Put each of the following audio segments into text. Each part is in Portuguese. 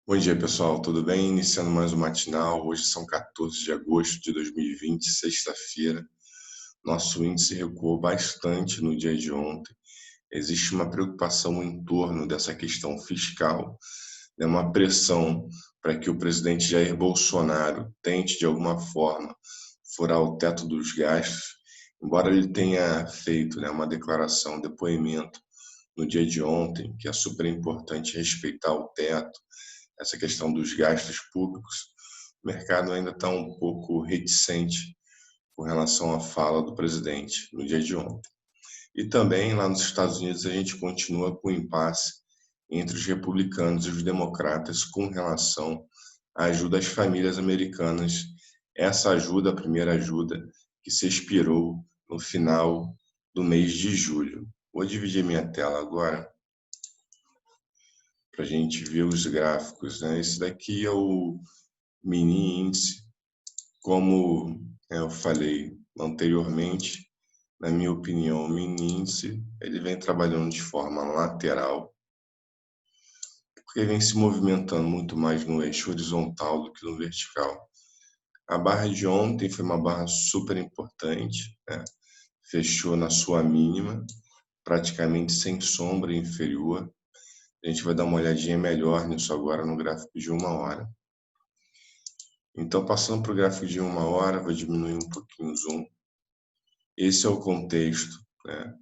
Bom dia, pessoal. Tudo bem? Iniciando mais um matinal. Hoje são 14 de agosto de 2020, sexta-feira. Nosso índice recuou bastante no dia de ontem. Existe uma preocupação em torno dessa questão fiscal, né? Uma pressão para que o presidente Jair Bolsonaro tente, de alguma forma, furar o teto dos gastos, embora ele tenha feito, né, uma declaração, um depoimento no dia de ontem, que é super importante respeitar o teto, essa questão dos gastos públicos. O mercado ainda está um pouco reticente com relação à fala do presidente no dia de ontem. E também lá nos Estados Unidos a gente continua com o impasse entre os republicanos e os democratas com relação à ajuda às famílias americanas. Essa ajuda, a primeira ajuda, que se expirou no final do mês de julho. Vou dividir minha tela agora para a gente ver os gráficos, né? Esse daqui é o mini índice, como eu falei anteriormente, na minha opinião, o mini índice ele vem trabalhando de forma lateral, porque vem se movimentando muito mais no eixo horizontal do que no vertical. A barra de ontem foi uma barra super importante, né? Fechou na sua mínima, praticamente sem sombra inferior. A gente vai dar uma olhadinha melhor nisso agora no gráfico de 1 hora. Então, passando para o gráfico de 1 hora, vou diminuir um pouquinho o zoom. Esse é o contexto, né,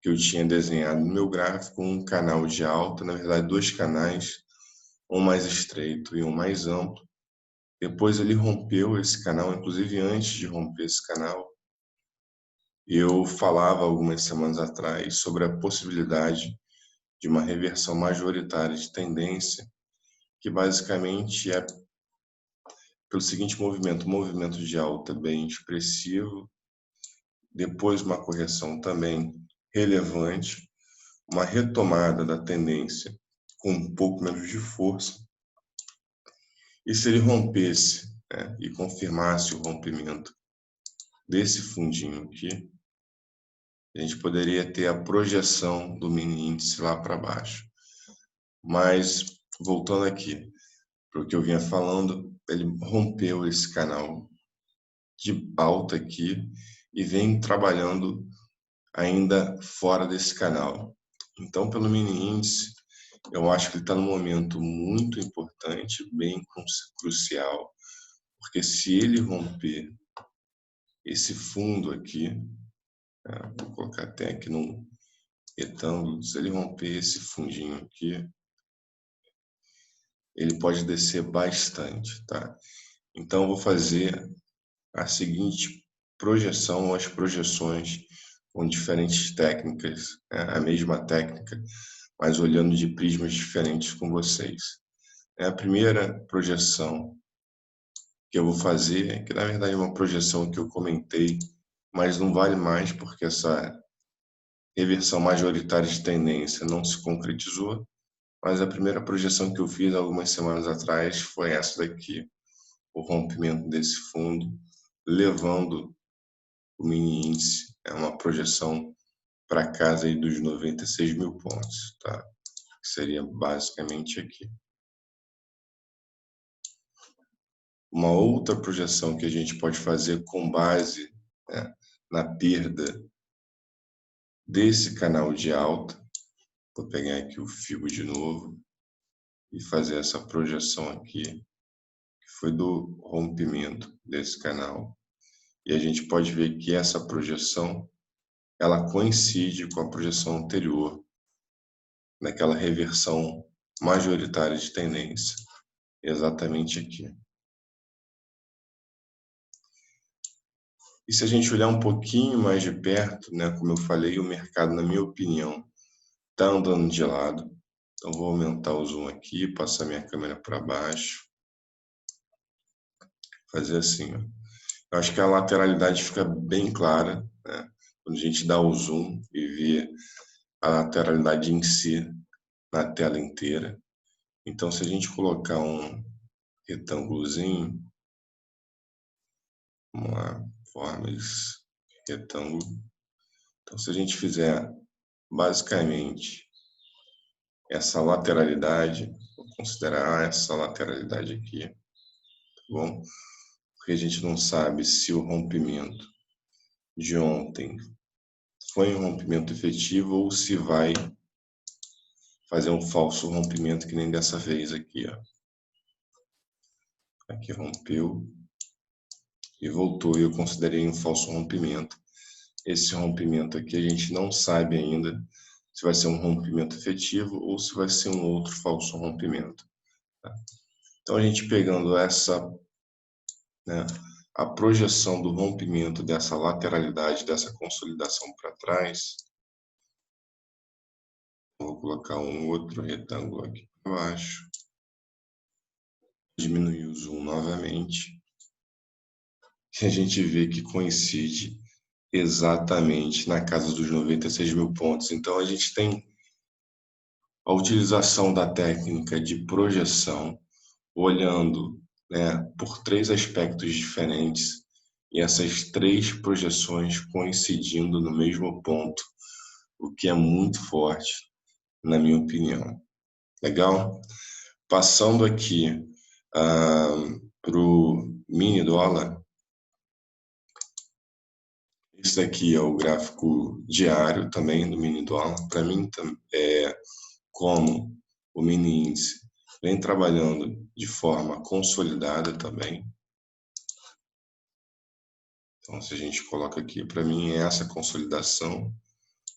que eu tinha desenhado no meu gráfico, um canal de alta, na verdade 2 canais, um mais estreito e um mais amplo. Depois ele rompeu esse canal, inclusive antes de romper esse canal, eu falava algumas semanas atrás sobre a possibilidade de uma reversão majoritária de tendência, que basicamente é pelo seguinte movimento, um movimento de alta bem expressivo, depois uma correção também relevante, uma retomada da tendência com um pouco menos de força, e se ele rompesse, né, e confirmasse o rompimento desse fundinho aqui, a gente poderia ter a projeção do mini índice lá para baixo. Mas, voltando aqui para o que eu vinha falando, ele rompeu esse canal de alta aqui e vem trabalhando ainda fora desse canal. Então, pelo mini índice, eu acho que ele está num momento muito importante, bem crucial, porque se ele romper esse fundo aqui, vou colocar até aqui num retângulo, se ele romper esse fundinho aqui, ele pode descer bastante, tá? Então, eu vou fazer a seguinte projeção, ou as projeções com diferentes técnicas, né? A mesma técnica, mas olhando de prismas diferentes com vocês. A primeira projeção que eu vou fazer, que na verdade é uma projeção que eu comentei, mas não vale mais porque essa reversão majoritária de tendência não se concretizou, mas a primeira projeção que eu fiz algumas semanas atrás foi essa daqui, o rompimento desse fundo, levando o mini índice, é uma projeção para casa aí dos 96 mil pontos, tá? Que seria basicamente aqui. Uma outra projeção que a gente pode fazer com base, né, na perda desse canal de alta, vou pegar aqui o fio de novo e fazer essa projeção aqui, que foi do rompimento desse canal. E a gente pode ver que essa projeção, ela coincide com a projeção anterior, naquela reversão majoritária de tendência, exatamente aqui. E se a gente olhar um pouquinho mais de perto, né, como eu falei, o mercado, na minha opinião, está andando de lado. Então, vou aumentar o zoom aqui, passar minha câmera para baixo, fazer assim, ó. Eu acho que a lateralidade fica bem clara, né, quando a gente dá o zoom e vê a lateralidade em si na tela inteira. Então, se a gente colocar um retângulozinho, vamos lá, formas, retângulo. Então, se a gente fizer basicamente essa lateralidade, vou considerar essa lateralidade aqui, tá bom? Porque a gente não sabe se o rompimento de ontem foi um rompimento efetivo ou se vai fazer um falso rompimento que nem dessa vez aqui, ó. Aqui rompeu e voltou, e eu considerei um falso rompimento. Esse rompimento aqui a gente não sabe ainda se vai ser um rompimento efetivo ou se vai ser um outro falso rompimento, tá? Então a gente pegando essa, né, a projeção do rompimento dessa lateralidade, dessa consolidação para trás, vou colocar um outro retângulo aqui para baixo, diminuir o zoom novamente, e a gente vê que coincide exatamente na casa dos 96 mil pontos. Então a gente tem a utilização da técnica de projeção, olhando, né, por três aspectos diferentes, e essas três projeções coincidindo no mesmo ponto, o que é muito forte, na minha opinião. Legal? Passando aqui para o mini dólar, esse daqui é o gráfico diário também do mini dólar. Para mim, como o mini índice vem trabalhando de forma consolidada também. Então, se a gente coloca aqui, para mim, é essa consolidação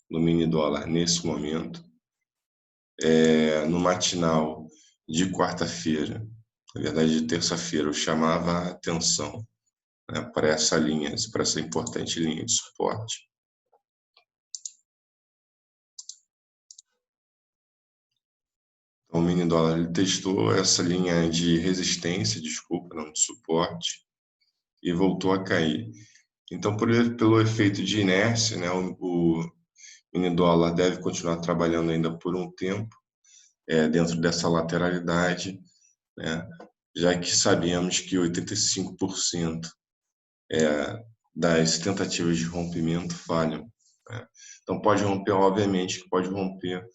do mini dólar nesse momento. No matinal de quarta-feira, na verdade de terça-feira, eu chamava a atenção, né, para essa linha, para essa importante linha de suporte. Então, o mini dólar ele testou essa linha de resistência, desculpa, não de suporte, e voltou a cair. Então, pelo efeito de inércia, né, o mini dólar deve continuar trabalhando ainda por um tempo, dentro dessa lateralidade, né, já que sabemos que 85% das tentativas de rompimento falham, né? Então, pode romper, obviamente que pode romper,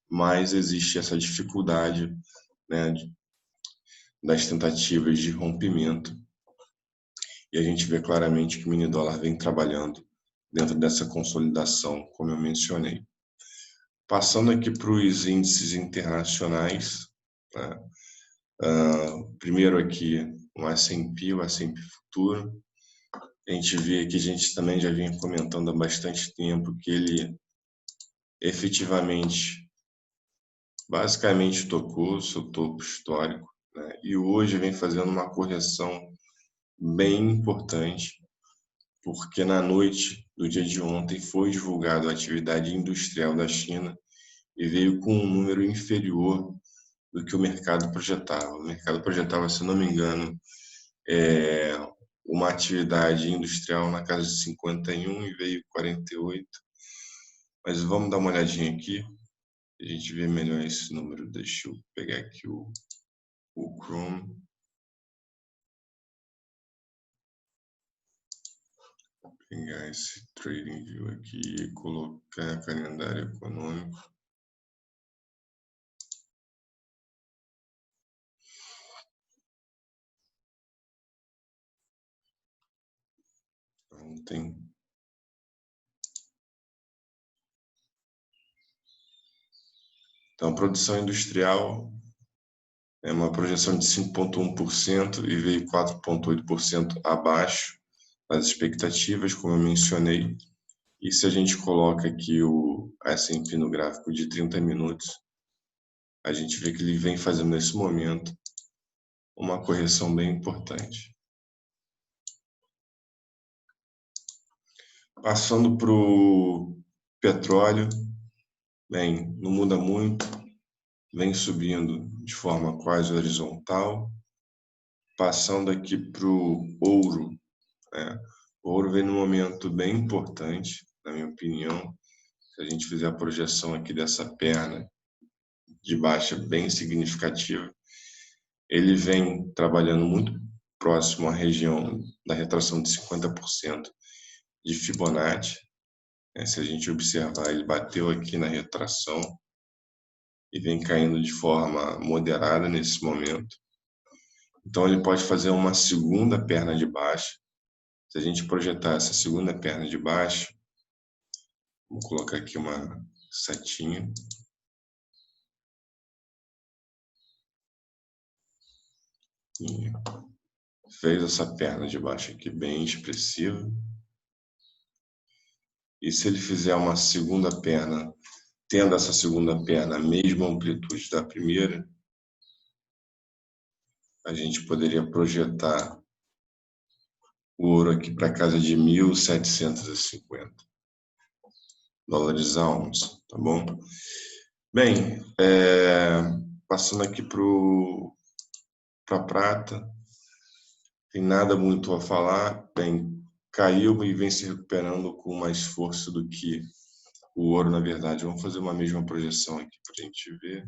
mas existe essa dificuldade, né, das tentativas de rompimento. E a gente vê claramente que o mini dólar vem trabalhando dentro dessa consolidação, como eu mencionei. Passando aqui para os índices internacionais, né? Primeiro aqui o S&P Futuro. A gente vê que a gente também já vinha comentando há bastante tempo que ele efetivamente, basicamente tocou o seu topo histórico, né? E hoje vem fazendo uma correção bem importante, porque na noite do dia de ontem foi divulgada a atividade industrial da China e veio com um número inferior do que o mercado projetava. O mercado projetava, se não me engano, uma atividade industrial na casa de 51 e veio 48. Mas vamos dar uma olhadinha aqui, a gente vê melhor esse número. Deixa eu pegar aqui o Chrome. Pegar esse Trading View aqui e colocar calendário econômico. Ontem. Então, a produção industrial é uma projeção de 5,1% e veio 4,8% abaixo das expectativas, como eu mencionei. E se a gente coloca aqui o S&P no gráfico de 30 minutos, a gente vê que ele vem fazendo nesse momento uma correção bem importante. Passando para o petróleo, bem, não muda muito, vem subindo de forma quase horizontal. Passando aqui para o ouro, né? O ouro vem num momento bem importante, na minha opinião. Se a gente fizer a projeção aqui dessa perna de baixa bem significativa, ele vem trabalhando muito próximo à região da retração de 50% de Fibonacci. Se a gente observar, ele bateu aqui na retração e vem caindo de forma moderada nesse momento. Então ele pode fazer uma segunda perna de baixa. Se a gente projetar essa segunda perna de baixa, vou colocar aqui uma setinha. E fez essa perna de baixo aqui bem expressiva. E se ele fizer uma segunda perna, tendo essa segunda perna a mesma amplitude da primeira, a gente poderia projetar o ouro aqui para casa de 1.750 dólares a onça, tá bom? Bem, passando aqui para a prata, tem nada muito a falar. Bem, caiu e vem se recuperando com mais força do que o ouro, na verdade. Vamos fazer uma mesma projeção aqui para a gente ver.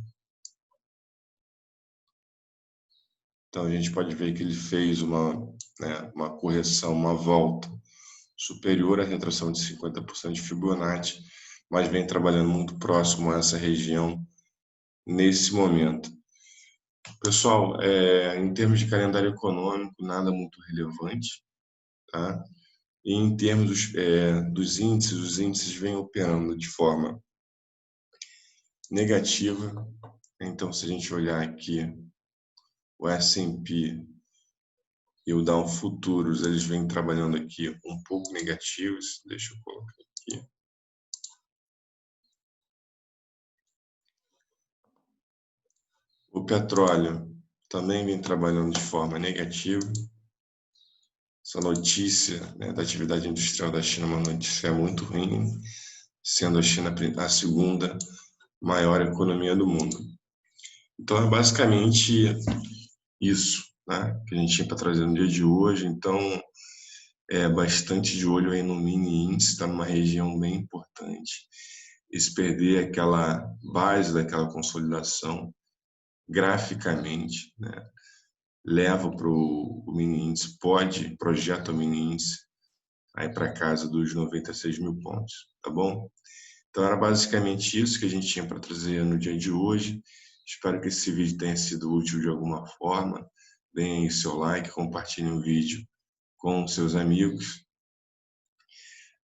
Então, a gente pode ver que ele fez uma correção, uma volta superior à retração de 50% de Fibonacci, mas vem trabalhando muito próximo a essa região nesse momento. Pessoal, em termos de calendário econômico, nada muito relevante, tá? E em termos dos índices, os índices vêm operando de forma negativa. Então, se a gente olhar aqui, o S&P e o Dow Futuros, eles vêm trabalhando aqui um pouco negativos. Deixa eu colocar aqui. O petróleo também vem trabalhando de forma negativa. Essa notícia, né, da atividade industrial da China é uma notícia muito ruim, sendo a China a segunda maior economia do mundo. Então, é basicamente isso, né, que a gente tinha para trazer no dia de hoje. Então, bastante de olho aí no mini índice, está numa região bem importante. E se perder aquela base daquela consolidação graficamente, né, leva para o mini índice, projeta o mini índice aí para casa dos 96 mil pontos, tá bom? Então era basicamente isso que a gente tinha para trazer no dia de hoje. Espero que esse vídeo tenha sido útil de alguma forma. Deem aí seu like, compartilhem o vídeo com seus amigos.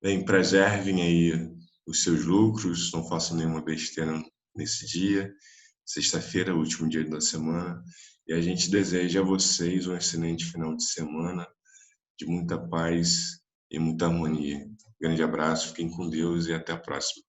Bem, preservem aí os seus lucros, não façam nenhuma besteira nesse dia. Sexta-feira, último dia da semana. E a gente deseja a vocês um excelente final de semana, de muita paz e muita harmonia. Grande abraço, fiquem com Deus e até a próxima.